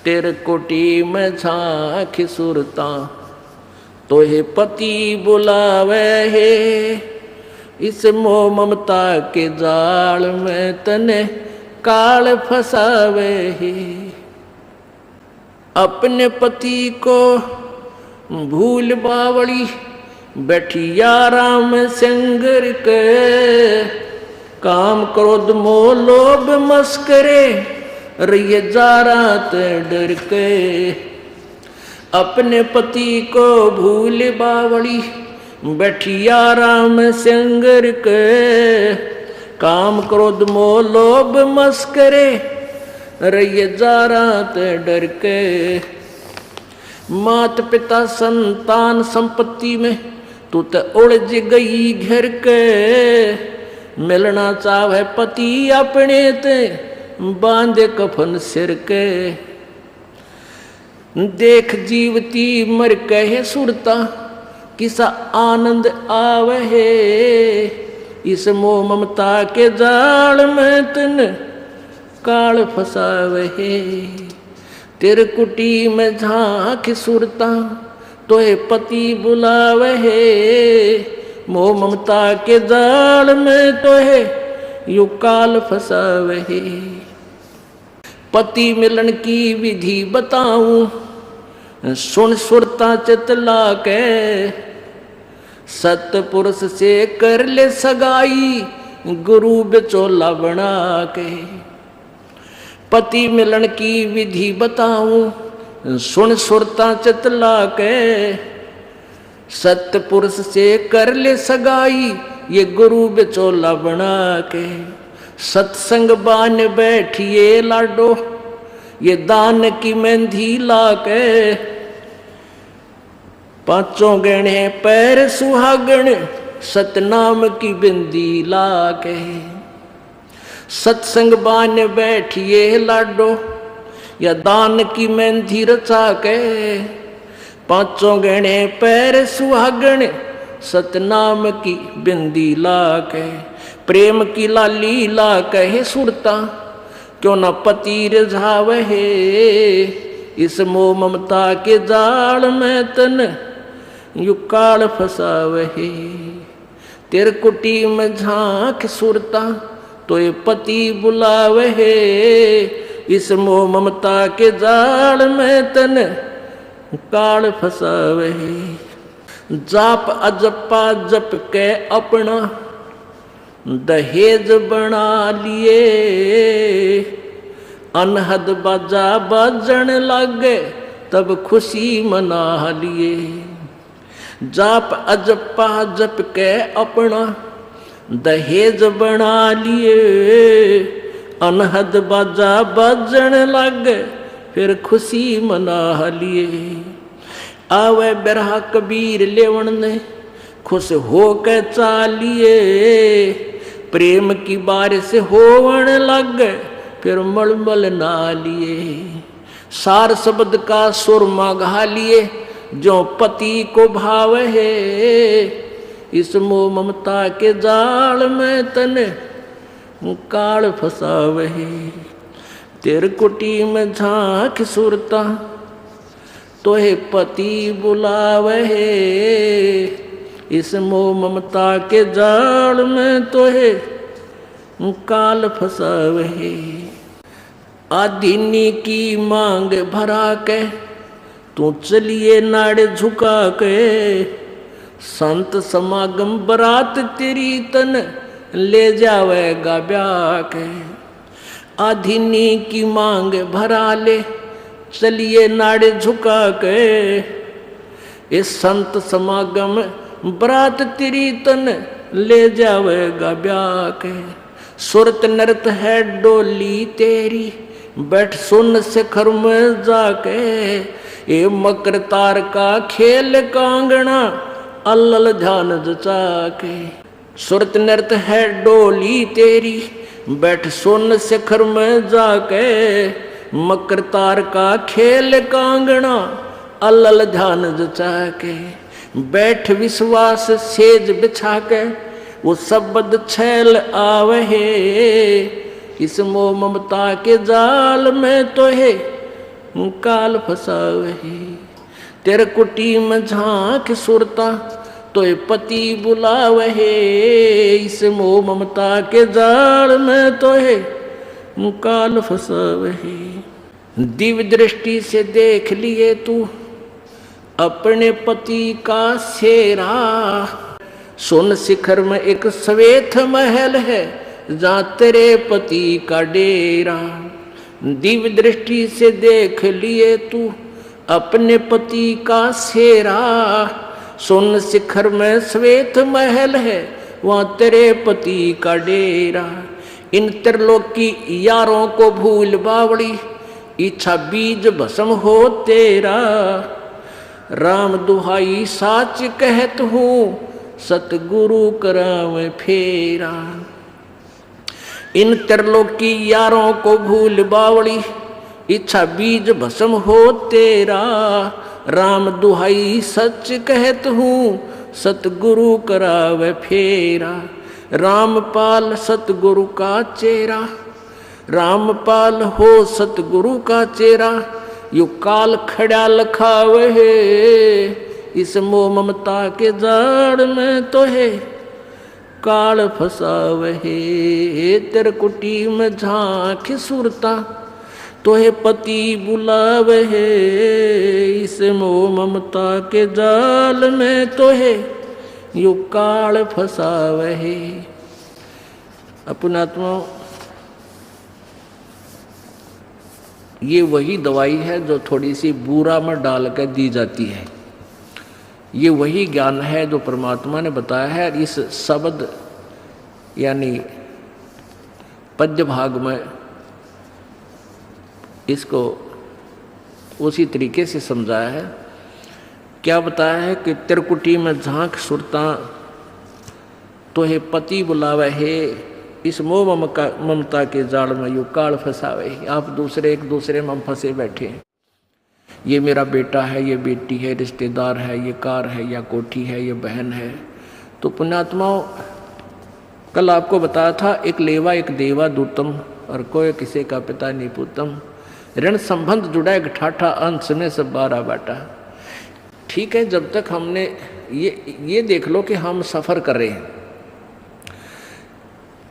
तेरे कोटी में झांक सुरता तोहे पति बुलावे है। इस मोह ममता के जाल में तने काल फसावे है। अपने पति को भूल बावड़ी बैठी याराम संगर के। काम क्रोध मोह लोभ मस्करे रहिए जा रात डर के। अपने पति को भूल बावड़ी बैठी आराम संगर के। काम क्रोध मोह लोभ मस्करे रहिए जा रात डर के। मात पिता संतान संपत्ति में तू तो उलझ गई घर के। मिलना चाहे पति अपने ते बांधे कफन सिर के। देख जीवती मर कहे सुरता किसा आनंद आवे। इस मोह ममता के जाल में तन काल फसावे। तेरे कुटी में झांक सुरता तोहे पति बुलावे। मोह ममता के जाल में तोहे यू काल फसावे। पति मिलन की विधि बताऊं सुन सुरता चितला के। सतपुरुष से कर ले सगाई गुरु बिचौला बना के। पति मिलन की विधि बताऊं सुन सुरता चितला के। सतपुरुष से कर ले सगाई ये गुरु बिचौला बना के। सत्संग बान बैठिए लाडो ये दान की मेहंदी ला के। पांचों गहने पैर सुहागण सतनाम की बिंदी ला के। सत्संग बान बैठिए लाडो या दान की मेहंदी रचा के। पांचों गहने पैर सुहागण सतनाम की बिंदी ला के। प्रेम की लाली ला कहे सुरता क्यों न पति रिझावे। इस मोह ममता के जाल में तन यू काल फसावे। तेरे कुटी में झांक सुरता तो ये पति बुलावे। इस मोह ममता के जाल में तन काल फसावे। जाप अजपा जप के अपना दहेज बना लिए। अनहद बाजा बजन लगे तब खुशी मना लिए। जाप अजपा जप के अपना दहेज बना लिए। अनहद बाजा बजन लगे फिर खुशी मना लिए। आवे बिरहा कबीर लेवन ने खुश हो के चालिए। प्रेम की बारिश होवन लग फिर मलमल ना लिए। सार शब्द का सुरमा गा लिए जो पति को भाव है। इस मोह ममता के जाल में तने काल फसावे। तेरे कुटी में झांक सुरता तोहे पति बुलावे। इस मोह ममता के जाल में तोहे काल फसावे। आदीनी की मांग भरा के तू चलिए नाड़े झुका के। संत समागम बरात तेरी तन ले जावेगा ब्याह के। आदीनी की मांग भरा ले चलिए नाड़े झुका के। इस संत समागम बरात तेरी तन ले जावेगा ब्याह के। सुरत नृत है डोली तेरी बैठ सुन शिखर में जाके। ये मकर तार का खेल कांगना अल्लल ध्यान जचा के। सुरत नृत है डोली तेरी बैठ सुन शिखर में जाके। मकर तार का खेल कांगना अल्लल ध्यान जचा के। बैठ विश्वास सेज बिछा के वो शब्द छैल आवे। इस मोह ममता के जाल में तो है काल फसावे। तेरे कुटी में झांक सुरता तोय पति बुलावे। इस मोह ममता के जाल में तोहे काल फसावे। दिव्य दृष्टि से देख लिए तू अपने पति का सेरा। सोन शिखर में एक श्वेत महल है जहाँ तेरे पति का डेरा। दिव्य दृष्टि से देख लिए तू अपने पति का सेरा। सोन शिखर में श्वेत महल है वहाँ तेरे पति का डेरा। इन त्रिलोकी यारों को भूल बावड़ी इच्छा बीज भस्म हो तेरा। राम दुहाई साच कहत हूँ सतगुरु करावे फेरा। इन त्रिलोकी यारों को भूल बावड़ी इच्छा बीज भस्म हो तेरा। राम दुहाई सच कहत हूँ सतगुरु करावे फेरा। रामपाल सतगुरु का चेहरा। रामपाल हो सतगुरु का चेहरा। यू काल खड़ा लखावे। इस मोह ममता के जाड़ में तो है काल फसावे। तेरे कुटी में झांक सुरता तोहे पति बुलावे। इस मोह ममता के जाल में तोहे यू काल फसावे। अपनात्मा ये वही दवाई है जो थोड़ी सी बूरा में डाल कर दी जाती है। ये वही ज्ञान है जो परमात्मा ने बताया है। इस शब्द यानी पद्य भाग में इसको उसी तरीके से समझाया है। क्या बताया है कि त्रिकुटी में झांक सुरता तोहे पति बुलावे है। इस मोह ममता के जाल में यू काल फसावे। आप एक दूसरे में फंसे बैठे हैं। ये मेरा बेटा है, ये बेटी है, रिश्तेदार है, ये कार है या कोठी है, ये बहन है। तो पुण्यात्माओं कल आपको बताया था एक लेवा एक देवा दूतम और कोई किसी का पिता नहीं पूतम। ऋण संबंध जुड़ा एक ठाठा अंश में सब बारा बाटा। ठीक है, जब तक हमने ये देख लो कि हम सफ़र कर रहे हैं।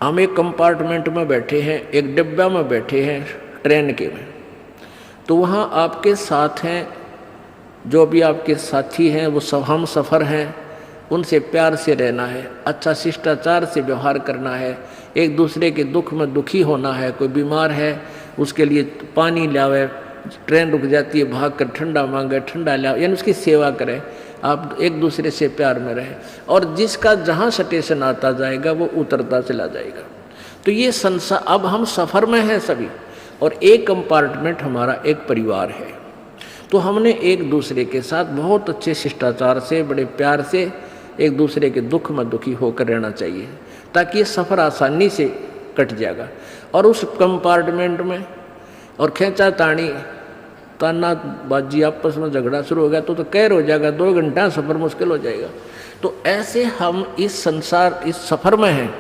हम एक कंपार्टमेंट में बैठे हैं, एक डिब्बा में बैठे हैं ट्रेन के में। तो वहाँ आपके साथ हैं जो भी आपके साथी हैं, वो सब हम सफ़र हैं। उनसे प्यार से रहना है, अच्छा शिष्टाचार से व्यवहार करना है, एक दूसरे के दुख में दुखी होना है। कोई बीमार है उसके लिए पानी लावे, ट्रेन रुक जाती है भाग कर ठंडा मांगे, ठंडा लावे, यानी उसकी सेवा करें। आप एक दूसरे से प्यार में रहें और जिसका जहाँ स्टेशन आता जाएगा वो उतरता चला जाएगा। तो ये संसार, अब हम सफ़र में हैं सभी और एक कंपार्टमेंट हमारा एक परिवार है। तो हमने एक दूसरे के साथ बहुत अच्छे शिष्टाचार से, बड़े प्यार से एक दूसरे के दुख में दुखी होकर रहना चाहिए ताकि ये सफ़र आसानी से कट जाएगा। और उस कंपार्टमेंट में और खींचा तानी ताना बाजी आपस में झगड़ा शुरू हो गया तो कहर हो जाएगा, 2 घंटा सफ़र मुश्किल हो जाएगा। तो ऐसे हम इस संसार इस सफ़र में हैं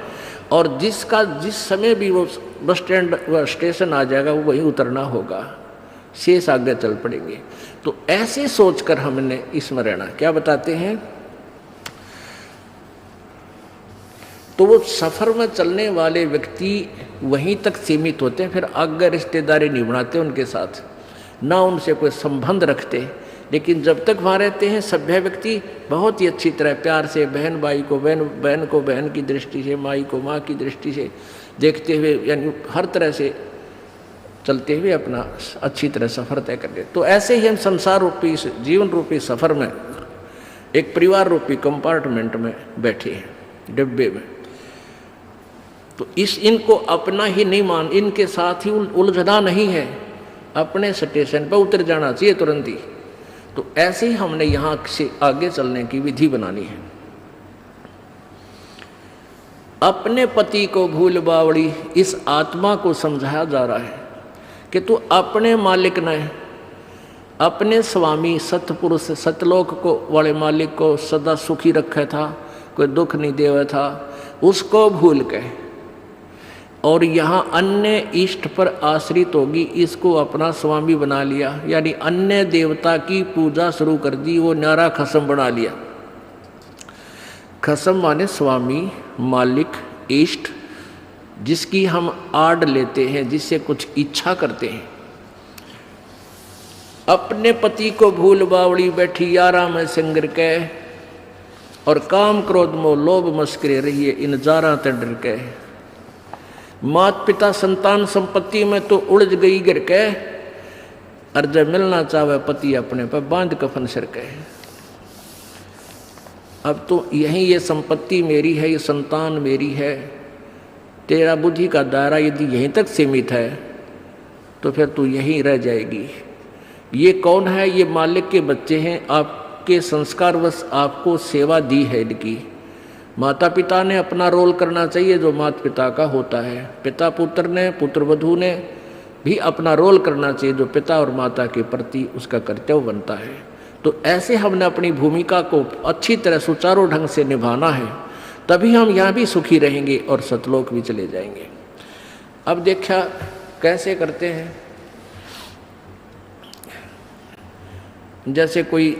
और जिसका जिस समय भी वो बस स्टैंड व स्टेशन आ जाएगा वो वहीं उतरना होगा, शेष आगे चल पड़ेंगे। तो ऐसे सोचकर हमने इसमें रहना। क्या बताते हैं, तो वो सफ़र में चलने वाले व्यक्ति वहीं तक सीमित होते हैं, फिर आगे रिश्तेदारी नहीं बनाते उनके साथ, ना उनसे कोई संबंध रखते। लेकिन जब तक वहाँ रहते हैं सभ्य व्यक्ति बहुत ही अच्छी तरह प्यार से बहन भाई को बहन को बहन की दृष्टि से, माई को माँ की दृष्टि से देखते हुए, यानी हर तरह से चलते हुए अपना अच्छी तरह सफ़र तय कर ले। तो ऐसे ही हम संसार रूपी जीवन रूपी सफ़र में एक परिवार रूपी कंपार्टमेंट में बैठे हैं डिब्बे में। तो इनको अपना ही नहीं मान, इनके साथ ही उलझना नहीं है, अपने स्टेशन पर उतर जाना चाहिए तुरंत ही। तो ऐसे ही हमने यहाँ से आगे चलने की विधि बनानी है। अपने पति को भूल बावड़ी, इस आत्मा को समझाया जा रहा है कि तू अपने मालिक न, अपने स्वामी सतपुरुष सतलोक को वाले मालिक को सदा सुखी रखा था, कोई दुख नहीं देवा था, उसको भूल के और यहाँ अन्य इष्ट पर आश्रित होगी, इसको अपना स्वामी बना लिया, यानी अन्य देवता की पूजा शुरू कर दी, वो न्यारा खसम बना लिया। खसम माने स्वामी, मालिक, इष्ट, जिसकी हम आड़ लेते हैं, जिससे कुछ इच्छा करते हैं। अपने पति को भूल बावड़ी बैठी यारा में सिंगर के, और काम क्रोध मोह लोभ मस्करे रहिए इन जारा तंडर के। मात पिता संतान संपत्ति में तो उलझ गई गिर के, और जब मिलना चाहे पति अपने पर बांध कफन सिर के। अब तो यही ये संपत्ति मेरी है, ये संतान मेरी है, तेरा बुद्धि का दायरा यदि यहीं तक सीमित है तो फिर तू यहीं रह जाएगी। ये कौन है? ये मालिक के बच्चे हैं, आपके संस्कारवश आपको सेवा दी है इनकी। माता पिता ने अपना रोल करना चाहिए जो माता पिता का होता है। पिता पुत्र ने, पुत्र वधू ने भी अपना रोल करना चाहिए जो पिता और माता के प्रति उसका कर्तव्य बनता है। तो ऐसे हमने अपनी भूमिका को अच्छी तरह सुचारू ढंग से निभाना है, तभी हम यहाँ भी सुखी रहेंगे और सतलोक भी चले जाएंगे। अब देखा कैसे करते हैं। जैसे कोई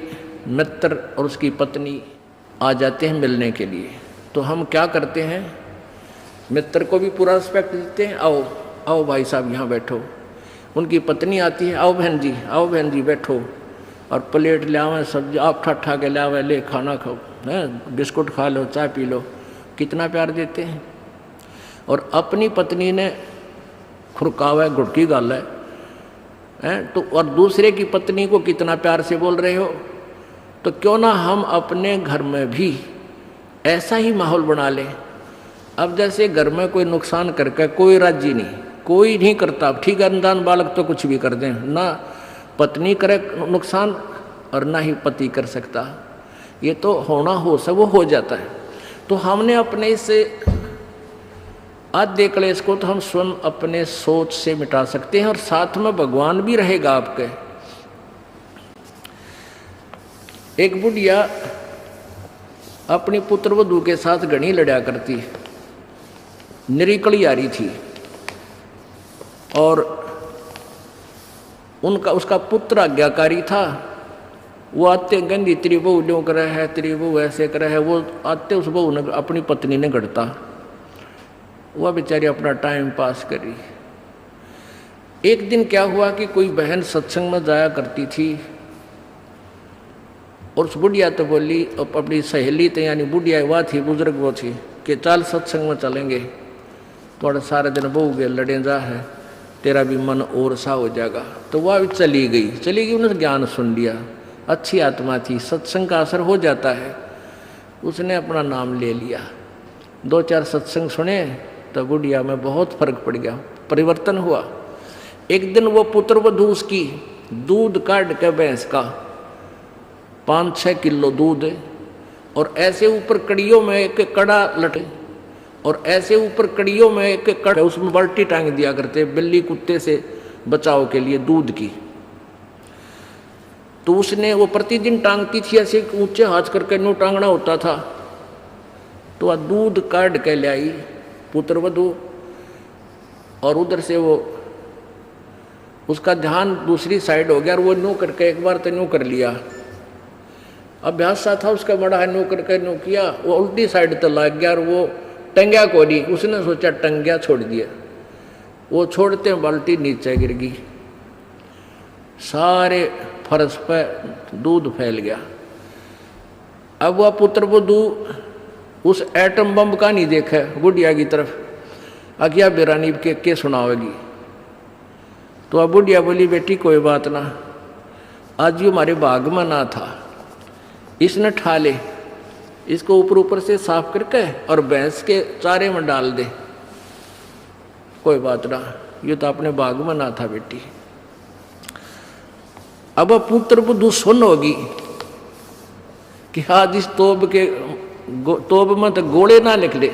मित्र और उसकी पत्नी आ जाते हैं मिलने के लिए, तो हम क्या करते हैं? मित्र को भी पूरा रिस्पेक्ट देते हैं, आओ आओ भाई साहब यहाँ बैठो। उनकी पत्नी आती है, आओ बहन जी, आओ बहन जी बैठो, और प्लेट ले आवे, सब्जी आप ठा के ले आवे, ले खाना खाओ, है बिस्कुट खा लो, चाय पी लो। कितना प्यार देते हैं। और अपनी पत्नी ने खुरकावा गुड़की गाल है तो, और दूसरे की पत्नी को कितना प्यार से बोल रहे हो। तो क्यों ना हम अपने घर में भी ऐसा ही माहौल बना लें। अब जैसे घर में कोई नुकसान करके कोई राजी नहीं, कोई नहीं करता। ठीक है, अनजान बालक तो कुछ भी कर दें, ना पत्नी करे नुकसान और ना ही पति कर सकता। ये तो होना हो सब वो हो जाता है। तो हमने अपने इससे आद्य क्लेश को तो हम स्वयं अपने सोच से मिटा सकते हैं, और साथ में भगवान भी रहेगा आपके। एक बुढ़िया अपनी पुत्र वधू के साथ घनी लड़ा करती, निरीकली आ रही थी, और उसका पुत्र आज्ञाकारी था। वो आते गंदी तेरी बहू ड्यों करे है, तेरी बहू ऐसे करे है। वो आते उस बहू ने अपनी पत्नी ने गढ़ता, वह बेचारी अपना टाइम पास करी। एक दिन क्या हुआ कि कोई बहन सत्संग में जाया करती थी, और उस बुढ़िया तो बोली, अपनी सहेली तो यानी बुढ़िया वह थी, बुजुर्ग वो थी, कि चल सत्संग में चलेंगे, थोड़ा सारे दिन बहू गए लड़े जा है, तेरा भी मन और सा हो जाएगा। तो वह भी चली गई। उन्होंने ज्ञान सुन लिया, अच्छी आत्मा थी, सत्संग का असर हो जाता है। उसने अपना नाम ले लिया, 2-4 सत्संग सुने, तो बुढ़िया में बहुत फर्क पड़ गया, परिवर्तन हुआ। एक दिन वो पुत्र वधू उसकी दूध काट के भैंस का 5-6 किलो दूध, और ऐसे ऊपर कड़ियों में एक कड़ा लटे, और ऐसे ऊपर कड़ियों में एक कड़ा, उसमें बाल्टी टांग दिया करते बिल्ली कुत्ते से बचाव के लिए दूध की। तो उसने वो प्रतिदिन टांगती थी, ऐसे ऊंचे हाथ करके नो टांगना होता था। तो वह दूध काट के ले आई पुत्र वधू, और उधर से वो उसका ध्यान दूसरी साइड हो गया, और वो नो करके एक बार तो नो कर लिया, अभ्यास सा था उसका बड़ा है, नो करके नो किया, वो उल्टी साइड तो लग गया, और वो टंग्या को नहीं, उसने सोचा टंग्या छोड़ दिया। वो छोड़ते बाल्टी नीचे गिर गई, सारे फर्श पर दूध फैल गया। अब वह पुत्र वधू उस एटम बम का नहीं देखा बुढ़िया की तरफ, अज्ञा बेरानी के सुनावेगी। तो अब बुढ़िया बोली, बेटी कोई बात ना, आज ये हमारे बाग में ना था, इसने ठा ले, इसको ऊपर से साफ करके और भैंस के चारे में डाल दे, कोई बात ना, ये तो अपने बाग में ना था बेटी। अब पुत्र वधू सुन होगी कि आज इस तोब में तो गोले ना लिख ले,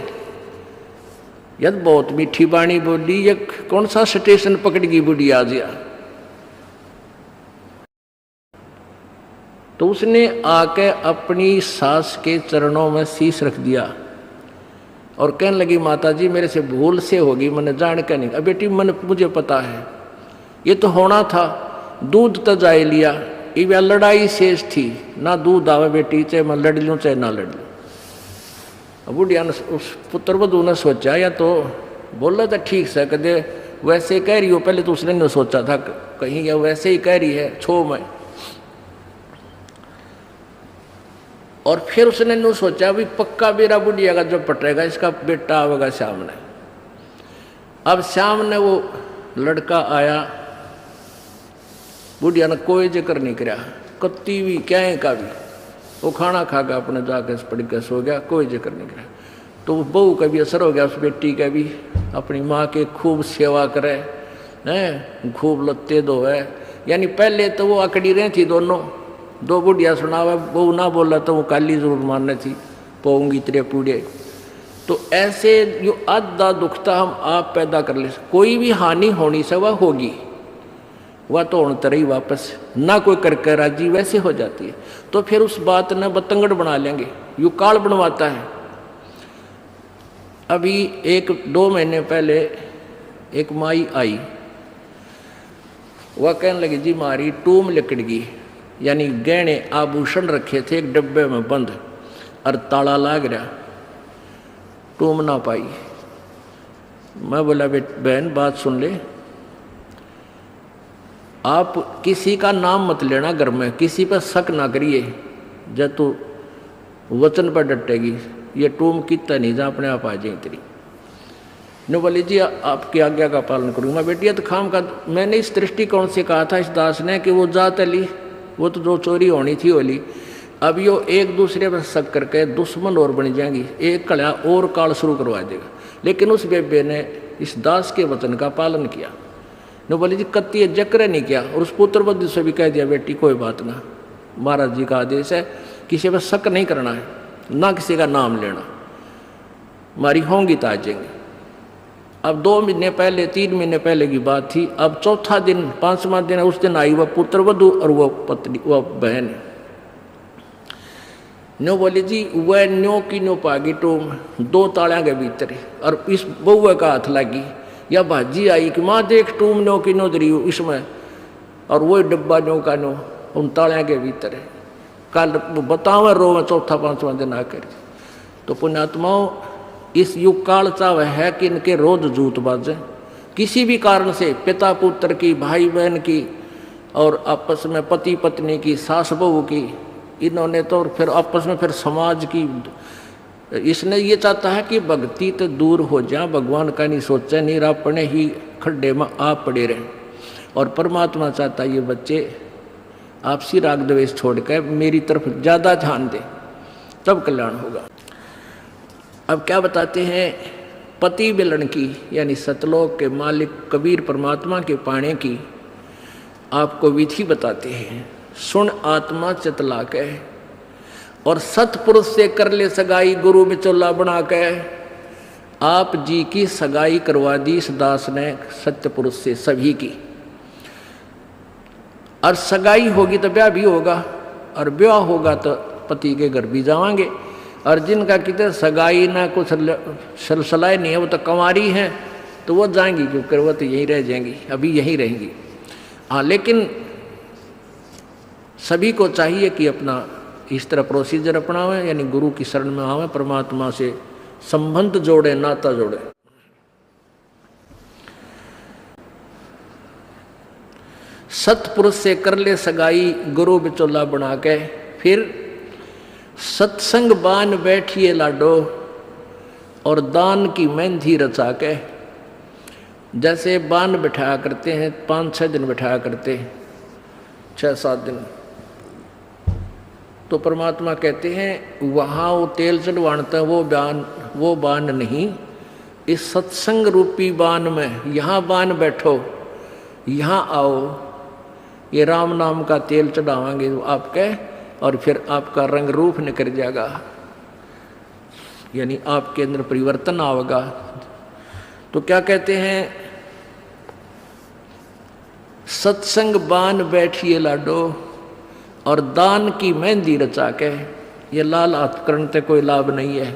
यद बहुत मीठी बाणी बोली, ये कौन सा स्टेशन पकड़गी बुढ़ी आज या। तो उसने आके अपनी सास के चरणों में शीश रख दिया, और कहने लगी माता जी मेरे से भूल से होगी, मैंने जान के नहीं। अब बेटी मुझे पता है ये तो होना था, दूध तो जाए लिया, ये लड़ाई शेष थी ना, दूध आवे बेटी चाहे मैं लड़ लूँ चाहे ना लड़ लूँ। अब बुढ़िया ने उस पुत्र वधू ने सोचा या तो बोला था ठीक से कदे वैसे कह रही हो, पहले तो उसने नहीं सोचा था कहीं या वैसे ही कह रही है छो मैं। और फिर उसने नहीं सोचा भी पक्का बेरा बुढ़िया का जो पटेगा इसका बेटा आवेगा सामने। अब सामने वो लड़का आया, बुढ़िया ने कोई जिक्र नहीं करा, कत्ती भी क्या का भी, वो खाना खा के अपने जाके पड़ के सो गया, कोई जिक्र नहीं करा। तो बहू का भी असर हो गया, उस बेटी का भी, अपनी माँ के खूब सेवा करे हैं, खूब लत्ते धोवे। यानी पहले तो वो अकड़ी रही थी दोनों, दो बुढ़िया सुनावा, बहू ना बोला तो वो काली जरूर मारने थी, पोऊंगी तेरे पूड़े। तो ऐसे जो आधा दुखता हम आप पैदा कर ले, कोई भी हानि होनी से वह होगी, वह तो होने तरह ही वापस ना कोई करके राजी वैसे हो जाती है। तो फिर उस बात ने बतंगड़ बना लेंगे, यू काल बनवाता है। अभी 1-2 महीने पहले एक माई आई, वह कहने लगी जी मारी टूम लिकड़ गई, यानी गहने आभूषण रखे थे एक डब्बे में बंद और ताला लाग रहा, टूम ना पाई। मैं बोला बहन बात सुन ले, आप किसी का नाम मत लेना घर में, किसी पर शक ना करिए, जब तू वचन पर डटेगी ये टूम कितना नहीं जा अपने आप आ जाए तेरी। ने बोली जी आपकी आज्ञा का पालन करूँगा। बेटी तो खाम का मैंने इस दृष्टिकोण से कहा था इस दास ने कि वो जात ली, वो तो जो चोरी होनी थी वो ली। अब यो एक दूसरे पर शक करके दुश्मन और बन जाएंगी, एक कड़ा और काल शुरू करवा देगा। लेकिन उस बेबे ने इस दास के वचन का पालन किया। ने बोली जी कत्ती जक्र नहीं किया, और उस पुत्र वधू से भी कह दिया बेटी कोई बात ना, महाराज जी का आदेश है, किसी पर शक नहीं करना है, ना किसी का नाम लेना, हमारी होंगी तो आ जाएंगे। अब 2 महीने पहले 3 महीने पहले की बात थी। अब चौथा दिन 5वां दिन उस दिन आई वह पुत्र वधू और वह पत्नी वह बहन। न्यो बोली जी वह न्यो की न्यो पागी टूम 2 तालियां के भीतर, और इस बउआ का हाथ लगी या भाजी आई कि माँ देख टूम न्यो की न्यो दरी इसमें, और वही डब्बा न्यो का न्यो उन तालियां के भीतर है। कल बतावा रो में 4-5वां दिन आकर। तो पुण्यात्माओं इस युग काल चाव है कि इनके रोज जूत बाजे, किसी भी कारण से पिता पुत्र की, भाई बहन की, और आपस में पति पत्नी की, सास बहू की, इन्होंने तो फिर आपस में फिर समाज की। इसने ये चाहता है कि भक्ति तो दूर हो जाए, भगवान का नहीं सोचे, नहीं अपने ही खड्डे में आप पड़े रहें। और परमात्मा चाहता है ये बच्चे आपसी राग द्वेष छोड़ कर मेरी तरफ ज़्यादा ध्यान दें, तब कल्याण होगा। अब क्या बताते हैं, पति मिलन की यानी सतलोक के मालिक कबीर परमात्मा के पाने की आपको विधि बताते हैं। सुन आत्मा चितला के, और सतपुरुष से कर ले सगाई, गुरु बिचौला बना के। आप जी की सगाई करवा दी इस दास ने सत्य पुरुष से सभी की, और सगाई होगी तो ब्याह भी होगा, और ब्याह होगा तो पति के घर भी जावांगे। और जिनका कितने सगाई ना कुछ सलसलाए नहीं है, वो तो कंवारी हैं, तो वो जाएंगी, क्योंकि वो तो यहीं रह जाएंगी, अभी यहीं रहेंगी। हाँ, लेकिन सभी को चाहिए कि अपना इस तरह प्रोसीजर अपनावें, यानी गुरु की शरण में आवें, परमात्मा से संबंध जोड़े, नाता जोड़े। सतपुरुष से कर ले सगाई, गुरु बिचौला बना के। फिर सत्संग बान बैठिए लाडो, और दान की मेहंदी रचा के। जैसे बान बिठाया करते हैं, 5-6 दिन बिठाया करते, 6-7 दिन, तो परमात्मा कहते हैं वहाँ वो तेल चढ़वाता वो बान नहीं, इस सत्संग रूपी बान में यहाँ बान बैठो, यहाँ आओ, ये राम नाम का तेल चढ़ावांगे आपके, और फिर आपका रंग रूप निकल जाएगा, यानी आपके अंदर परिवर्तन आएगा। तो क्या कहते हैं, सत्संग बान बैठिए लाडो, और दान की मेहंदी रचा के। ये लाल हाथ करने से कोई लाभ नहीं है,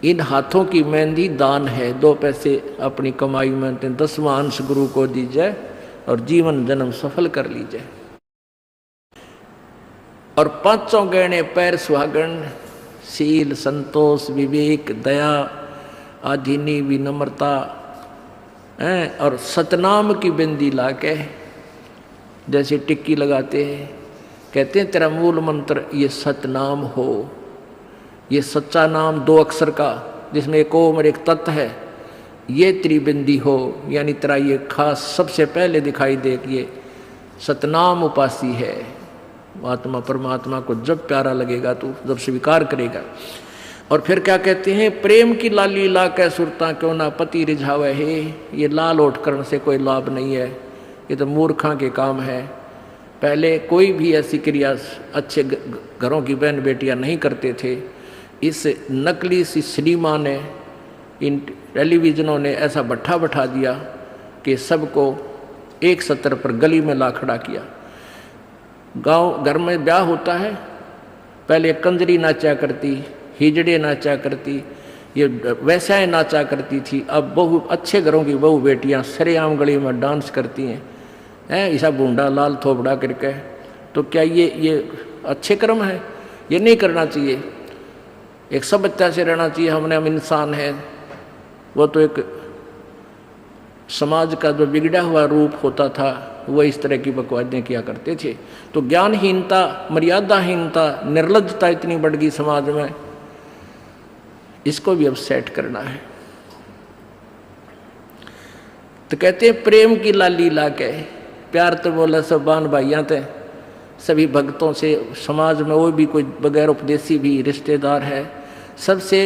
इन हाथों की मेहंदी दान है, 2 पैसे अपनी कमाई में 10वां अंश गुरु को दीजिए और जीवन जन्म सफल कर लीजिए। और 5 गहने पैर सुहागन, शील, संतोष, विवेक, दया, आधीनी, विनम्रता और सतनाम की बिंदी लाके जैसे टिक्की लगाते हैं, कहते हैं तेरा मूल मंत्र ये सतनाम हो, ये सच्चा नाम 2 अक्षर का जिसमें एक ओम और एक तत् है, ये त्रिबिंदी हो, यानी तेरा ये खास सबसे पहले दिखाई दे कि ये सतनाम उपासी है। आत्मा परमात्मा को जब प्यारा लगेगा तो जब स्वीकार करेगा। और फिर क्या कहते हैं, प्रेम की लाली ला कै सुरता क्यों ना पति रिझावे है। ये लाल ओठ करने से कोई लाभ नहीं है, ये तो मूर्खा के काम है। पहले कोई भी ऐसी क्रिया अच्छे घरों की बहन बेटियां नहीं करते थे। इस नकली सी सिनेमा ने, इन टेलीविज़नों ने ऐसा भट्ठा बैठा दिया कि सबको एक सत्र पर गली में ला खड़ा किया। गांव घर में ब्याह होता है, पहले कंजरी नाचा करती, हिजड़े नाचा करती, ये वैश्याएं नाचा करती थी। अब बहु अच्छे घरों की बहु बेटियां सरेआम गली में डांस करती हैं, ऐसा बूंदा लाल थोपड़ा करके। तो क्या ये अच्छे कर्म है? ये नहीं करना चाहिए। एक सभ्यता से रहना चाहिए। हम इंसान हैं। वो तो एक समाज का जो बिगड़ा हुआ रूप होता था वो इस तरह की बकवादें किया करते थे। तो ज्ञानहीनता, मर्यादाहीनता, निर्लज्जता इतनी बढ़ गई समाज में, इसको भी अब सेट करना है। तो कहते हैं प्रेम की लाली ला के, प्यार तो बोला सब बान भाइयां थे, सभी भक्तों से, समाज में वो भी कोई बगैर उपदेशी भी रिश्तेदार है, सबसे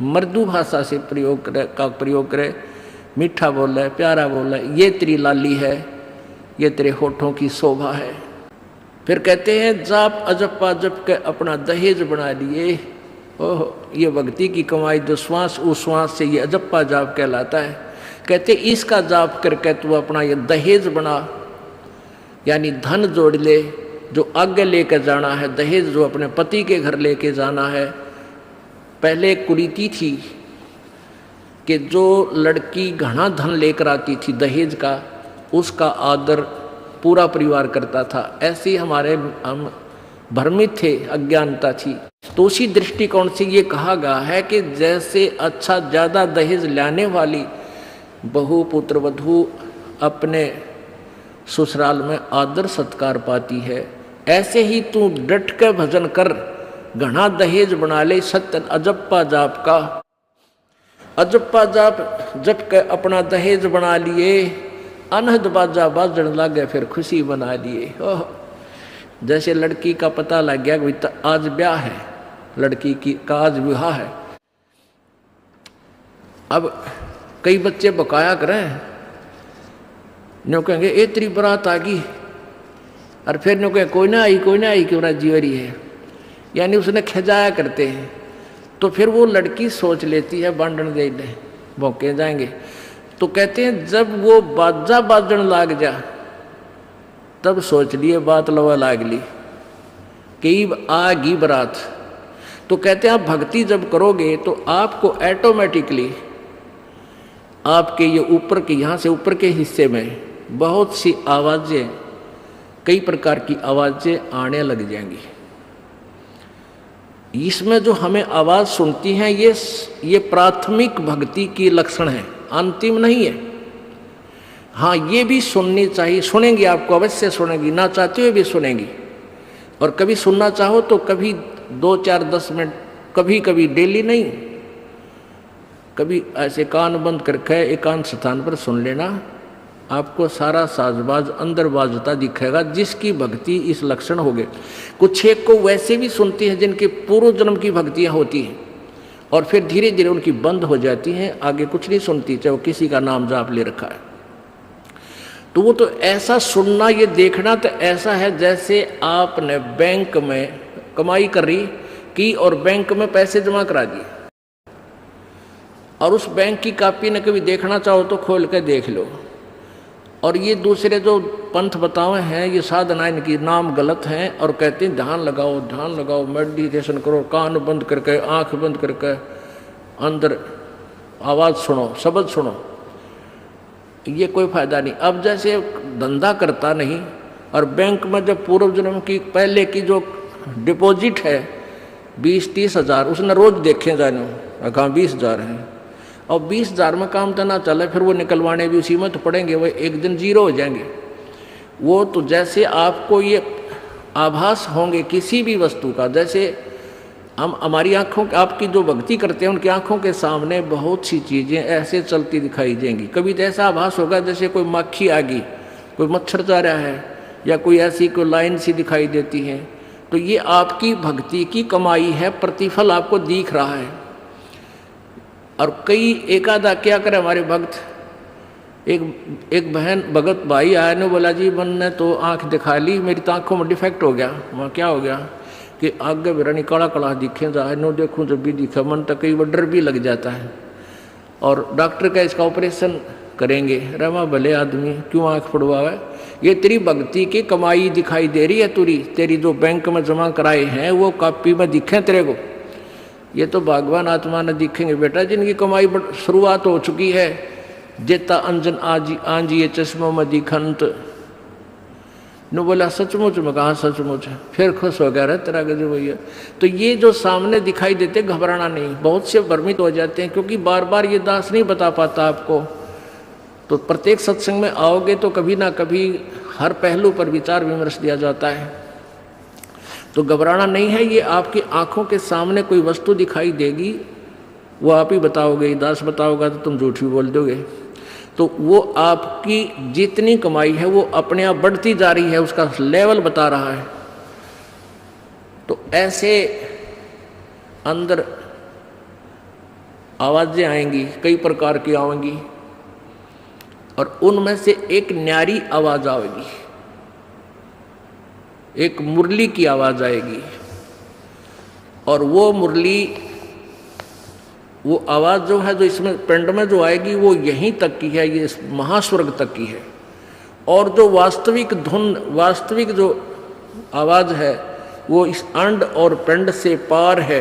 मृदु भाषा से प्रयोग करे, मीठा बोल है, प्यारा बोल है, ये तेरी लाली है, ये तेरे होठों की शोभा है। फिर कहते हैं जाप अजप्पा जप के अपना दहेज बना लिए। ओह, ये भक्ति की कमाई जो श्वास उश्वास से ये अजप्पा जाप कहलाता है। कहते इसका जाप करके तू अपना ये दहेज बना, यानी धन जोड़ ले जो आगे लेकर जाना है। दहेज जो अपने पति के घर लेके जाना है। पहले एक कुरीति थी कि जो लड़की घना धन लेकर आती थी दहेज का, उसका आदर पूरा परिवार करता था। ऐसे ही हम भ्रमित थे, अज्ञानता थी। तो उसी दृष्टिकोण से ये कहा गया है कि जैसे अच्छा ज़्यादा दहेज लाने वाली बहू पुत्र वधू अपने ससुराल में आदर सत्कार पाती है, ऐसे ही तू डट के भजन कर, घना दहेज बना ले। सत्य अजप्पा जाप का, अजप्पा जाप जप के अपना दहेज बना लिए, अनहद बाजा बाजन लागे फिर खुशी बना लिए। ओह, जैसे लड़की का पता लग गया कि आज ब्याह है, लड़की की का आज विवाह है। अब कई बच्चे बकाया करें, न्यू कहेंगे ए तेरी बारात आ गई, और फिर न्यू कहें कोई ना आई क्यों ना जीवरी है, यानी उसने खजाया करते हैं। तो फिर वो लड़की सोच लेती है बांधन दे दे, भौंके जाएंगे। तो कहते हैं जब वो बाजा बाजन लाग जा तब सोच लिए बात लवा लाग ली कि आ गई बारात। तो कहते हैं आप भक्ति जब करोगे तो आपको ऑटोमेटिकली आपके ये ऊपर के, यहाँ से ऊपर के हिस्से में बहुत सी आवाज़ें, कई प्रकार की आवाज़ें आने लग जाएंगी। इसमें जो हमें आवाज़ सुनती हैं ये प्राथमिक भक्ति की लक्षण है, अंतिम नहीं है। हाँ, ये भी सुननी चाहिए, सुनेंगी, आपको अवश्य सुनेंगी, ना चाहते हुए भी सुनेंगी। और कभी सुनना चाहो तो कभी 2, 4, 10 मिनट, कभी कभी डेली नहीं, कभी ऐसे कान बंद करके एकांत स्थान पर सुन लेना। आपको सारा साजबाज अंदर बाजता दिखेगा, जिसकी भक्ति इस लक्षण हो गए। कुछ एक को वैसे भी सुनती हैं जिनके पूर्व जन्म की भक्तियाँ होती हैं और फिर धीरे धीरे उनकी बंद हो जाती हैं, आगे कुछ नहीं सुनती, चाहे वो किसी का नाम जाप ले रखा है। तो वो तो ऐसा सुनना, ये देखना तो ऐसा है जैसे आपने बैंक में कमाई करी की और बैंक में पैसे जमा करा दिए, और उस बैंक की कॉपी ने कभी देखना चाहो तो खोल कर देख लो। और ये दूसरे जो पंथ बताए हैं, ये साधना, इनकी नाम गलत हैं और कहते हैं ध्यान लगाओ, मेडिटेशन करो, कान बंद करके, आंख बंद करके, अंदर आवाज़ सुनो, शब्द सुनो, ये कोई फायदा नहीं। अब जैसे धंधा करता नहीं और बैंक में जब पूर्व जन्म की पहले की जो डिपॉजिट है 20-30 हज़ार, उसने रोज देखे जाने कहाँ 20 हज़ार हैं, और 20 हज़ार में काम तो ना चले, फिर वो निकलवाने भी उसी में तो पड़ेंगे, वो एक दिन जीरो हो जाएंगे। वो तो जैसे आपको ये आभास होंगे किसी भी वस्तु का, जैसे हम हमारी आँखों, आपकी जो भक्ति करते हैं उनकी आँखों के सामने बहुत सी चीज़ें ऐसे चलती दिखाई देंगी। कभी तो ऐसा आभास होगा जैसे कोई मक्खी आ गई, कोई मच्छर जा रहा है, या कोई ऐसी कोई लाइन सी दिखाई देती है। तो ये आपकी भक्ति की कमाई है, प्रतिफल आपको दिख रहा है। और कई एकाधा क्या करे हमारे भक्त, एक बहन भगत भाई आया ने बोला जी मैंने तो आँख दिखा ली, मेरी तो आँखों में डिफेक्ट हो गया। वहाँ क्या हो गया कि आगे मेरा निकाला कड़ा दिखे जाए, नो देखूँ जब भी दिखा, मन तक कई बार डर भी लग जाता है। और डॉक्टर का इसका ऑपरेशन करेंगे, रमा भले आदमी क्यों आँख फुड़वावे, ये तेरी भक्ति की कमाई दिखाई दे रही है, तेरी जो बैंक में जमा कराए हैं वो कॉपी में दिखे तेरे को। ये तो भगवान आत्मा ने दिखेंगे बेटा, जिनकी कमाई शुरुआत हो चुकी है। जेता अंजन आंजी ये चश्मों में दिखंत ने बोला सचमुच में, कहा सचमुच है, फिर खुश हो गया, तेरा गजब भैया। तो ये जो सामने दिखाई देते घबराना नहीं, बहुत से भ्रमित हो जाते हैं क्योंकि बार बार ये दास नहीं बता पाता आपको। तो प्रत्येक सत्संग में आओगे तो कभी ना कभी हर पहलू पर विचार विमर्श दिया जाता है। तो घबराना नहीं है, ये आपकी आंखों के सामने कोई वस्तु दिखाई देगी, वो आप ही बताओगे, दास बताओगा तो तुम झूठ भी बोल दोगे। तो वो आपकी जितनी कमाई है वो अपने आप बढ़ती जा रही है, उसका लेवल बता रहा है। तो ऐसे अंदर आवाज़ें आएंगी, कई प्रकार की आएंगी, और उनमें से एक न्यारी आवाज़ आएगी, एक मुरली की आवाज़ आएगी। और वो मुरली, वो आवाज़ जो है, जो इसमें पिंड में जो आएगी वो यहीं तक की है, ये महास्वर्ग तक की है। और जो वास्तविक धुन, वास्तविक जो आवाज़ है वो इस अंड और पिंड से पार है,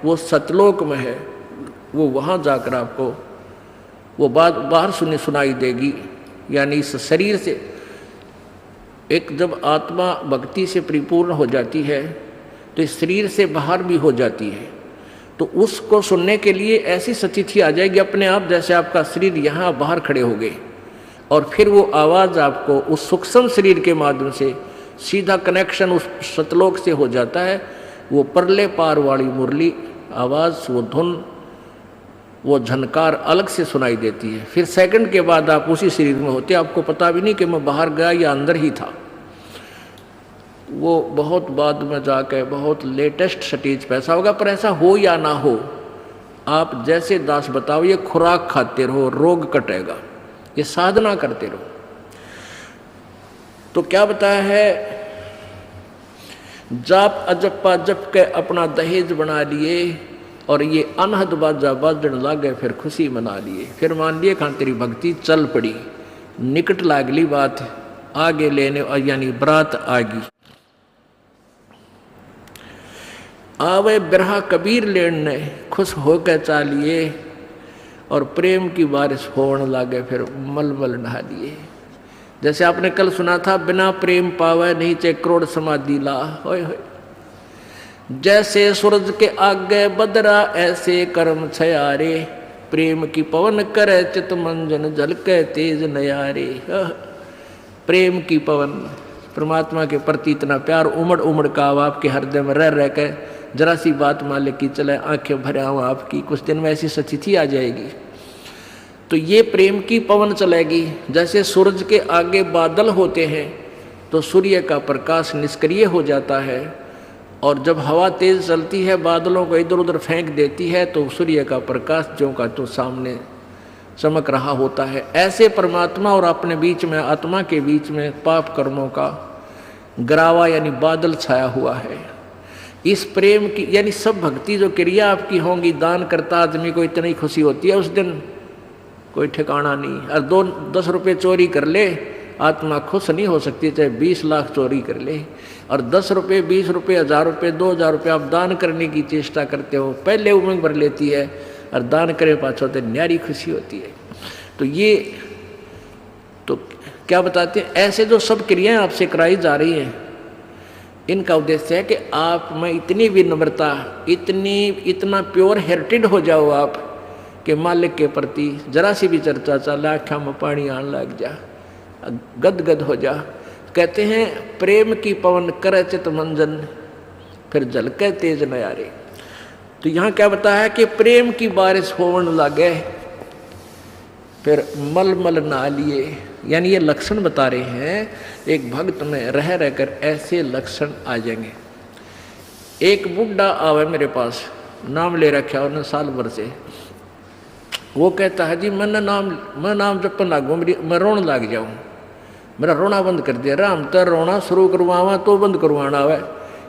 वो सतलोक में है। वो वहाँ जाकर आपको वो बात बाहर सुनाई देगी। यानी इस शरीर से एक जब आत्मा भक्ति से परिपूर्ण हो जाती है तो इस शरीर से बाहर भी हो जाती है। तो उसको सुनने के लिए ऐसी स्थिति आ जाएगी अपने आप, जैसे आपका शरीर यहाँ बाहर खड़े हो गए, और फिर वो आवाज़ आपको उस सूक्ष्म शरीर के माध्यम से सीधा कनेक्शन उस सतलोक से हो जाता है। वो परले पार वाली मुरली आवाज़, वो धुन, वो झनकार अलग से सुनाई देती है। फिर सेकंड के बाद आप उसी शरीर में होते, आपको पता भी नहीं कि मैं बाहर गया या अंदर ही था। वो बहुत बाद में जाकर बहुत लेटेस्ट स्टेज पे ऐसा होगा, पर ऐसा हो या ना हो, आप जैसे दास बताओ, ये खुराक खाते रहो, रोग कटेगा, ये साधना करते रहो। तो क्या बताया है, जाप अजप्पा जप के अपना दहेज बना लिए, और ये अनहद बाजा बाजन लागे, फिर खुशी मना लिए। फिर मान लिए खान तेरी भक्ति चल पड़ी, निकट लागली बात आगे लेने, यानी बरात आगी। आवे बिरहा कबीर लेने, खुश होकर चालिए, और प्रेम की बारिश होने लागे, फिर मलमल नहा लिए। जैसे आपने कल सुना था, बिना प्रेम पावे नहीं चे करोड़ समाधि ला। होय होय, जैसे सूरज के आगे बदरा ऐसे कर्म छयारे, प्रेम की पवन करे चित मंजन झलके तेज नयारे। प्रेम की पवन, परमात्मा के प्रति इतना प्यार उमड़ उमड़ का अब आपके हृदय में रह रह के जरा सी बात मान ले कि चले आंखें भरे आऊँ आपकी, कुछ दिन में ऐसी स्थिति आ जाएगी। तो ये प्रेम की पवन चलेगी। जैसे सूरज के आगे बादल होते हैं तो सूर्य का प्रकाश निष्क्रिय हो जाता है, और जब हवा तेज चलती है बादलों को इधर उधर फेंक देती है तो सूर्य का प्रकाश ज्यों का तो सामने चमक रहा होता है। ऐसे परमात्मा और अपने बीच में, आत्मा के बीच में पाप कर्मों का गरावा यानी बादल छाया हुआ है। इस प्रेम की यानी सब भक्ति जो क्रिया आपकी होंगी, दान करता आदमी को इतनी खुशी होती है उस दिन कोई ठिकाना नहीं। और 10 रुपये चोरी कर ले, आत्मा खुश नहीं हो सकती, चाहे 20 लाख चोरी कर ले। और 10 रुपये, 20 रुपये, 1000 रुपये, 2000 रुपये आप दान करने की चेष्टा करते हो, पहले उमंग भर लेती है, और दान करे पाछो तो न्यारी खुशी होती है। तो ये तो क्या बताते हैं, ऐसे जो सब क्रियाएं आपसे कराई जा रही हैं, इनका उद्देश्य है कि आप में इतनी विनम्रता, इतना प्योर हार्टेड हो जाओ आप कि मालिक के प्रति जरा सी भी चर्चा चला आँखों में पानी आने लग जा, गदगद हो जा। कहते हैं प्रेम की पवन करे चित मंजन, फिर झलके तेज नयारे। तो यहाँ क्या बताया है कि प्रेम की बारिश होने लगे, फिर मल मल ना लिए, यानी ये लक्षण बता रहे हैं एक भक्त में रह रहकर ऐसे लक्षण आ जाएंगे। एक बुढ़ा आवे मेरे पास, नाम ले रखा उन्होंने साल भर से। वो कहता है जी मैं नाम जपन लागू, मैं रोने लग जाऊँ, मेरा रोना बंद कर दिया। राम तो रोना शुरू करवावा तो बंद करवाना आवे,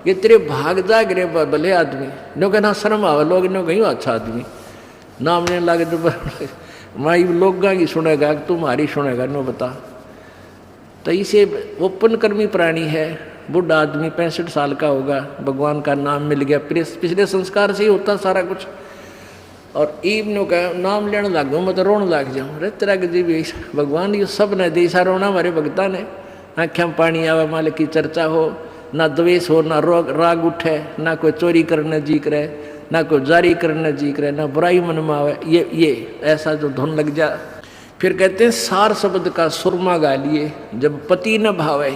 ये तेरे भाग जा गिरे भले आदमी, नो कहना शर्म आवे, लोग नो कहीं अच्छा आदमी नाम लेने लगे तो माई लोग की सुनेगा तुम्हारी सुनेगा, नो बता। तो इसे ओपन कर्मी प्राणी है, बुढ़ा आदमी 65 साल का होगा, भगवान का नाम मिल गया, पिछले संस्कार से ही होता सारा कुछ। और ईब नो कह नाम लेने लग गो, मैं तो रोने लग जाऊँ। अरे तेरा जी भी भगवान ये सब ने देसा रोना हमारे भगता ने, आँखें में पानी आवे, मालिक की चर्चा हो, ना द्वेष हो, ना राग उठे, ना कोई चोरी करने जी करे, ना कोई जारी करने जी करे, ना बुराई मन में आवे, ये ऐसा जो धुन लग जा। फिर कहते हैं सार शब्द का सुरमा गा लिए जब पति न भावे।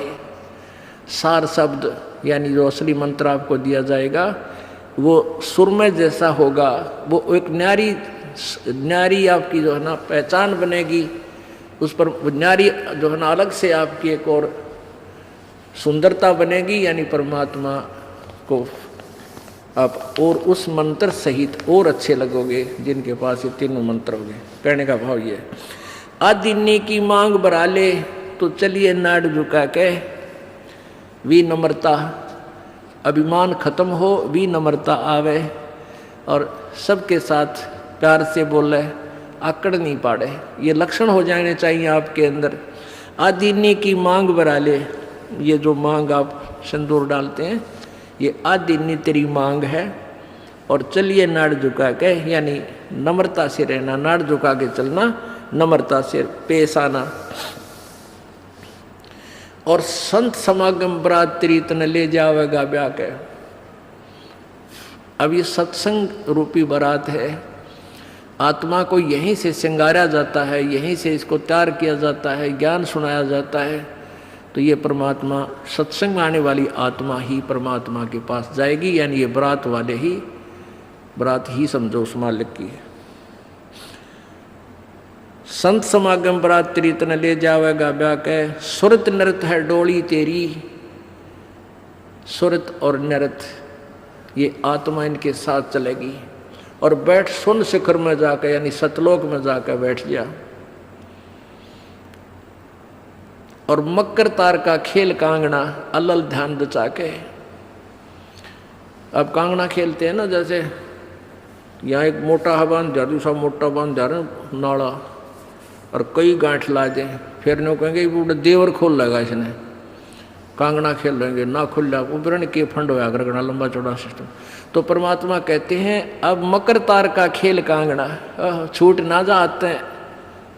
सार शब्द यानी जो असली मंत्र आपको दिया जाएगा वो सुरमे जैसा होगा, वो एक न्यारी आपकी जो है ना पहचान बनेगी, उस पर न्यारी जो है ना अलग से आपकी एक और सुंदरता बनेगी, यानी परमात्मा को आप और उस मंत्र सहित और अच्छे लगोगे जिनके पास ये तीनों मंत्र होंगे। कहने का भाव ये, आदिन्नी की मांग बरा ले तो चलिए नाड़ झुका के, विनम्रता, अभिमान खत्म हो, विनम्रता आवे और सबके साथ प्यार से बोले, आकड़ नहीं पाड़े, ये लक्षण हो जाने चाहिए आपके अंदर। आदिन्नी की मांग बरा ले, ये जो मांग आप सिंदूर डालते हैं ये आदिन्नी तेरी मांग है, और चलिए नाड़ झुका के, यानी नम्रता से रहना, नाड़ झुका के चलना, नम्रता से पेश आना। और संत समागम बरात तेरी तन ले जावेगा ब्याह के। अब ये सत्संग रूपी बारात है, आत्मा को यहीं से श्रृंगारा जाता है, यहीं से इसको तैयार किया जाता है, ज्ञान सुनाया जाता है। तो ये परमात्मा, सत्संग में आने वाली आत्मा ही परमात्मा के पास जाएगी, यानी ये बरात वाले ही, बरात ही समझो उस मालिक की है। संत समागम बरात तेरी तन ले जावेगा ब्याह के, सुरत नृत है डोली तेरी। सुरत और नृत ये आत्मा इनके साथ चलेगी, और बैठ सुन शिखर में जाकर, यानी सतलोक में जाकर बैठ जा। और मकर तार का खेल कांगना अलल ध्यान दचा के। अब कांगना खेलते हैं ना, जैसे यहाँ एक मोटा बांध जा, दूसरा मोटा बांध जा रहे नाला, और कई गांठ ला दें, फिर नो कहेंगे वो देवर खोल लगा इसने, कांगना खेल लेंगे ना खुल जा, उबरण के फंड होया करना, लंबा चौड़ा सिस्टम। तो परमात्मा कहते हैं अब मकर तार का खेल कांगना, छूट ना जा आते हैं,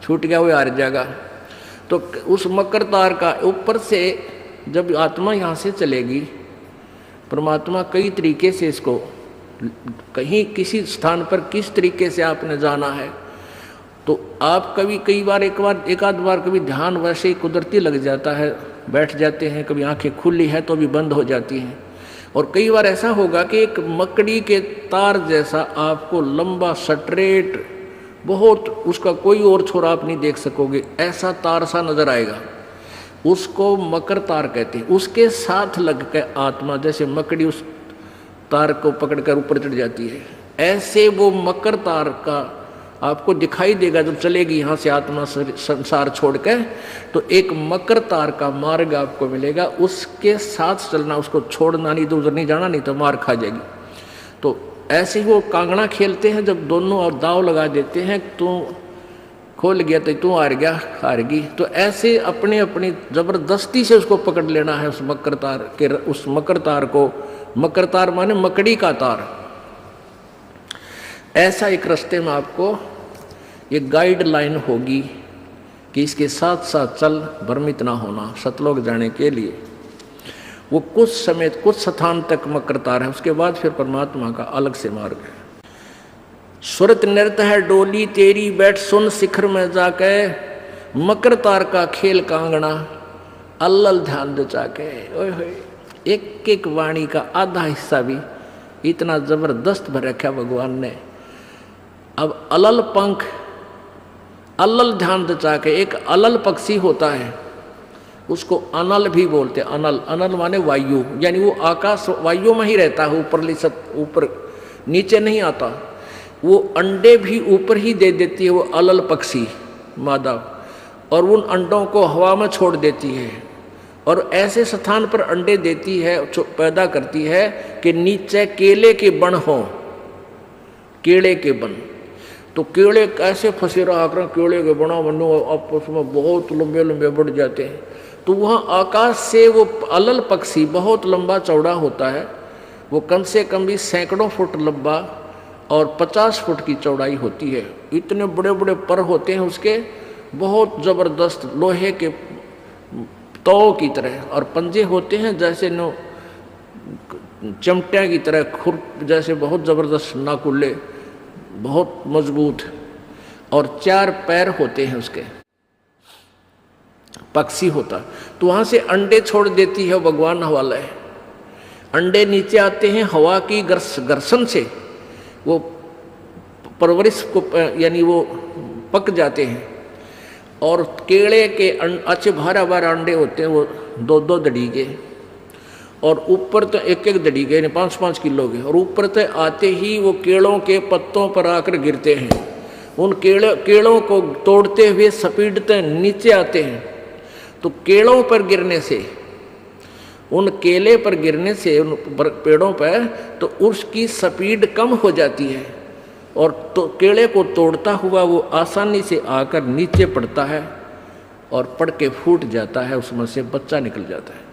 छूट गया वो हार जाएगा। तो उस मकर तार का ऊपर से जब आत्मा यहाँ से चलेगी, परमात्मा कई तरीके से इसको, कहीं किसी स्थान पर किस तरीके से आपने जाना है, तो आप कभी एक आध बार कभी ध्यान वैसे ही कुदरती लग जाता है, बैठ जाते हैं, कभी आंखें खुली है तो भी बंद हो जाती हैं। और कई बार ऐसा होगा कि एक मकड़ी के तार जैसा आपको लंबा स्ट्रेट, बहुत, उसका कोई और छोर आप नहीं देख सकोगे, ऐसा तार सा नजर आएगा, उसको मकर तार कहते हैं। उसके साथ लग के आत्मा जैसे मकड़ी उस तार को पकड़कर ऊपर चढ़ जाती है, ऐसे वो मकर तार का आपको दिखाई देगा जब चलेगी यहाँ से आत्मा संसार छोड़ के। तो एक मकर तार का मार्ग आपको मिलेगा, उसके साथ चलना, उसको छोड़ना नहीं, तो उधर नहीं जाना, नहीं तो मार खा जाएगी। तो ऐसे ही वो कांगड़ा खेलते हैं, जब दोनों और दाव लगा देते हैं, तू खोल गया तो तू हार गया, हारगी। तो ऐसे अपने अपनी जबरदस्ती से उसको पकड़ लेना है, उस मकर तार के, उस मकर तार को। मकर तार माने मकड़ी का तार। ऐसा एक रास्ते में आपको ये गाइडलाइन होगी कि इसके साथ साथ चल, भ्रमित ना होना। सतलोक जाने के लिए वो कुछ समय कुछ स्थान तक मकरता रहे, उसके बाद फिर परमात्मा का अलग से मार्ग है। सुरत नृत्य है डोली तेरी, बैठ सुन शिखर में जाके, मकर तार का खेल कांगना, अल्लल ध्यान दे जाके। ओए होए, एक एक वाणी का आधा हिस्सा भी इतना जबरदस्त भर रखा भगवान ने। अब अलल पंख, अल्लल ध्यान दे जाके, एक अलल पक्षी होता है, उसको अनल भी बोलते हैं। अनल, अनल माने वायु, यानी वो आकाश वायु में ही रहता है, ऊपर नीचे नहीं आता। वो अंडे भी ऊपर ही दे देती है वो अलल पक्षी मादा, और उन अंडों को हवा में छोड़ देती है, और ऐसे स्थान पर अंडे देती है, पैदा करती है कि नीचे केले के बन हो, केले के बन। तो केले कैसे फंसे रहा कर, केले के बना बनो आपस में बहुत लंबे लंबे बढ़ जाते हैं। तो वहाँ आकाश से वो अलल पक्षी बहुत लंबा चौड़ा होता है, वो कम से कम भी सैकड़ों फुट लंबा और 50 फुट की चौड़ाई होती है। इतने बड़े बड़े पर होते हैं उसके, बहुत ज़बरदस्त लोहे के तौ की तरह, और पंजे होते हैं जैसे नो चमटिया की तरह, खुर जैसे बहुत ज़बरदस्त नाकुल्ले, बहुत मजबूत, और 4 पैर होते हैं उसके, पक्षी होता। तो वहाँ से अंडे छोड़ देती है भगवान हवाला है। अंडे नीचे आते हैं हवा की घर्षण से, वो परवरिश को यानी वो पक जाते हैं, और केले के अच्छे भारा भारा अंडे होते हैं, वो 2-2 दड़ी के, और ऊपर तो 1-1 दड़ी के, 5-5 किलो के, और ऊपर तो आते ही वो केलों के पत्तों पर आकर गिरते हैं। उन केलों को तोड़ते हुए सपीटते नीचे आते हैं। तो केलों पर गिरने से, उन केले पर गिरने से, उन पेड़ों पर, तो उसकी स्पीड कम हो जाती है, और तो केले को तोड़ता हुआ वो आसानी से आकर नीचे पड़ता है, और पड़ के फूट जाता है, उसमें से बच्चा निकल जाता है।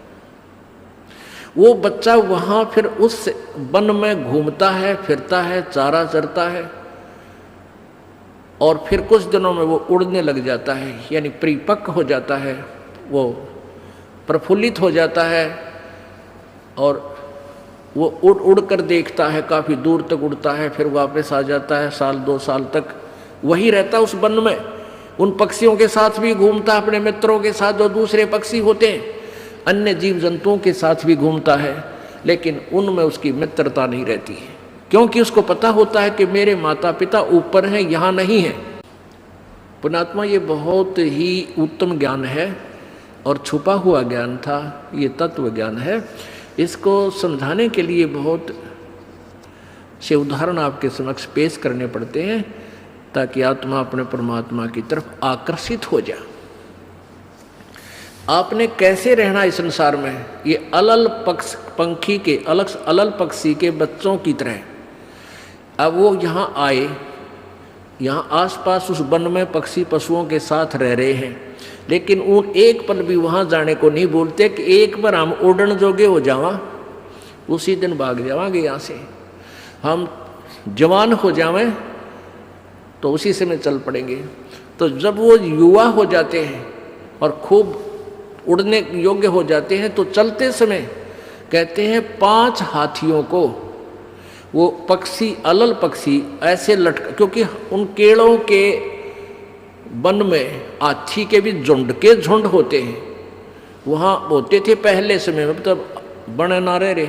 वो बच्चा वहाँ फिर उस वन में घूमता है, फिरता है, चारा चरता है, और फिर कुछ दिनों में वो उड़ने लग जाता है, यानी परिपक्व हो जाता है, वो प्रफुल्लित हो जाता है, और वो उड़ उड़ कर देखता है, काफ़ी दूर तक उड़ता है, फिर वापस आ जाता है, 1-2 साल तक वही रहता उस वन में। उन पक्षियों के साथ भी घूमता, अपने मित्रों के साथ जो दूसरे पक्षी होते हैं, अन्य जीव जंतुओं के साथ भी घूमता है, लेकिन उनमें उसकी मित्रता नहीं रहती है, क्योंकि उसको पता होता है कि मेरे माता पिता ऊपर हैं, यहाँ नहीं है। पुण्यात्मा, ये बहुत ही उत्तम ज्ञान है और छुपा हुआ ज्ञान था, ये तत्व ज्ञान है। इसको समझाने के लिए बहुत से उदाहरण आपके समक्ष पेश करने पड़ते हैं, ताकि आत्मा अपने परमात्मा की तरफ आकर्षित हो जाए। आपने कैसे रहना इस संसार में, ये अलल पंखी के अलल पक्षी के बच्चों की तरह। अब वो यहाँ आए, यहाँ आसपास उस वन में पक्षी पशुओं के साथ रह रहे हैं, लेकिन उन एक पल भी वहाँ जाने को नहीं बोलते कि एक बार हम उड़न जोगे हो जावा, उसी दिन भाग जावांगे यहाँ से, हम जवान हो जावें तो उसी समय चल पड़ेंगे। तो जब वो युवा हो जाते हैं और खूब उड़ने योग्य हो जाते हैं, तो चलते समय कहते हैं 5 हाथियों को वो पक्षी, अलल पक्षी ऐसे लटका, क्योंकि उन केलों के वन में हाथी के भी झुंड के झुंड होते हैं, वहाँ होते थे पहले समय में, तब बने ना रहे,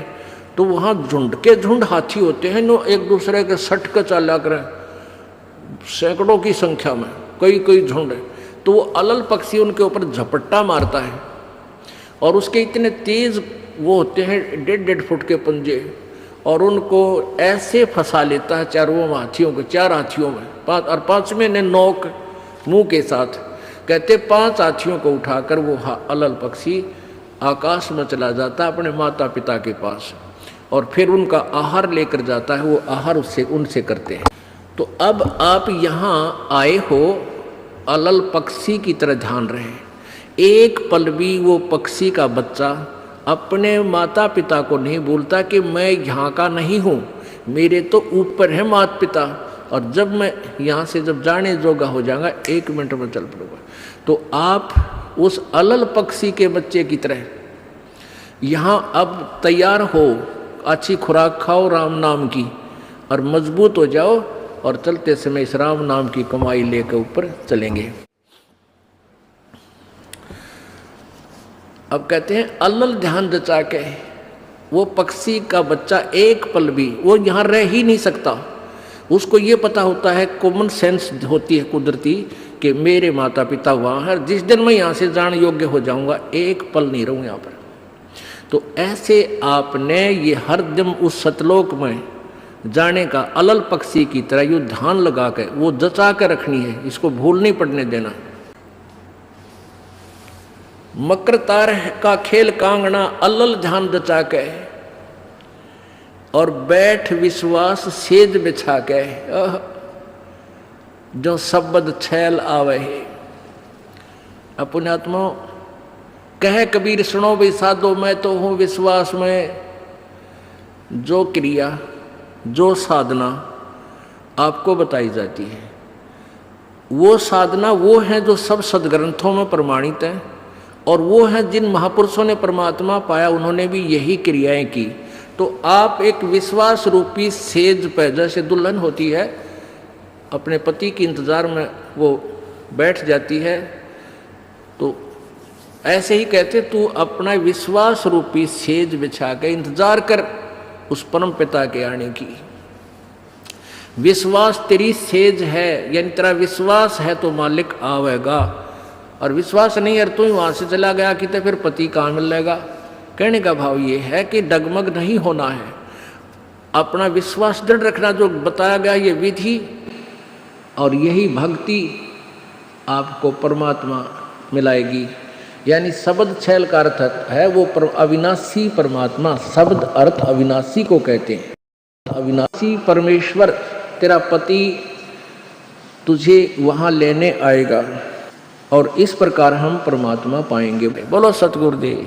तो वहाँ झुंड के झुंड हाथी होते हैं, नो एक दूसरे के सट कर चला करें, सैकड़ों की संख्या में, कई झुंड है। तो वो अलल पक्षी उनके ऊपर झपट्टा मारता है, और उसके इतने तेज वो होते हैं 1.5 फुट के पंजे, और उनको ऐसे फंसा लेता है चारों हाथियों को, 4 हाथियों में, 5 और 5वें ने नोक मुंह के साथ। कहते 5 हाथियों को उठाकर वो अलल पक्षी आकाश में चला जाता है अपने माता पिता के पास, और फिर उनका आहार लेकर जाता है, वो आहार उससे उनसे करते हैं। तो अब आप यहाँ आए हो, अलल पक्षी की तरह ध्यान रहे, एक पल भी वो पक्षी का बच्चा अपने माता पिता को नहीं बोलता कि मैं यहाँ का नहीं हूँ, मेरे तो ऊपर है माता पिता, और जब मैं यहाँ से जब जाने जोगा हो जाऊंगा 1 मिनट में चल पड़ूंगा। तो आप उस अलल पक्षी के बच्चे की तरह यहाँ अब तैयार हो, अच्छी खुराक खाओ राम नाम की और मजबूत हो जाओ, और चलते समय इस राम नाम की कमाई लेकर ऊपर चलेंगे। अब कहते हैं अलल ध्यान दचा के, वो पक्षी का बच्चा एक पल भी वो यहाँ रह ही नहीं सकता। उसको ये पता होता है, कॉमन सेंस होती है कुदरती, कि मेरे माता पिता वहाँ है, जिस दिन मैं यहाँ से जाने योग्य हो जाऊँगा 1 पल नहीं रहूँ यहाँ पर। तो ऐसे आपने ये हर दिन उस सतलोक में जाने का अलल पक्षी की तरह यू ध्यान लगा के वो जचा कर रखनी है, इसको भूल नहीं पड़ने देना। मकर तार का खेल कांगना अलल ध्यान दचा के, और बैठ विश्वास सेज बिछा के, जो शब्द छैल आवे है। अपने आत्मा कह कबीर सुनो भी साधो, मैं तो हूँ विश्वास में। जो क्रिया जो साधना आपको बताई जाती है, वो साधना वो है जो सब सदग्रंथों में प्रमाणित है, और वो है जिन महापुरुषों ने परमात्मा पाया, उन्होंने भी यही क्रियाएं की। तो आप एक विश्वास रूपी सेज पे, जैसे दुल्हन होती है अपने पति के इंतजार में वो बैठ जाती है, तो ऐसे ही कहते तू अपना विश्वास रूपी सेज बिछा के इंतजार कर उस परम पिता के आने की। विश्वास तेरी सेज है, यानी तेरा विश्वास है तो मालिक आवेगा, और विश्वास नहीं है तू ही वहां से चला गया कि तो फिर पति कहाँ मिलेगा। कहने का भाव ये है कि डगमग नहीं होना है, अपना विश्वास दृढ़ रखना। जो बताया गया ये विधि और यही भक्ति आपको परमात्मा मिलाएगी। यानी शब्द छैल का अर्थ है वो अविनाशी परमात्मा, शब्द अर्थ अविनाशी को कहते हैं। अविनाशी परमेश्वर तेरा पति तुझे वहाँ लेने आएगा, और इस प्रकार हम परमात्मा पाएंगे। बोलो सतगुरुदेव।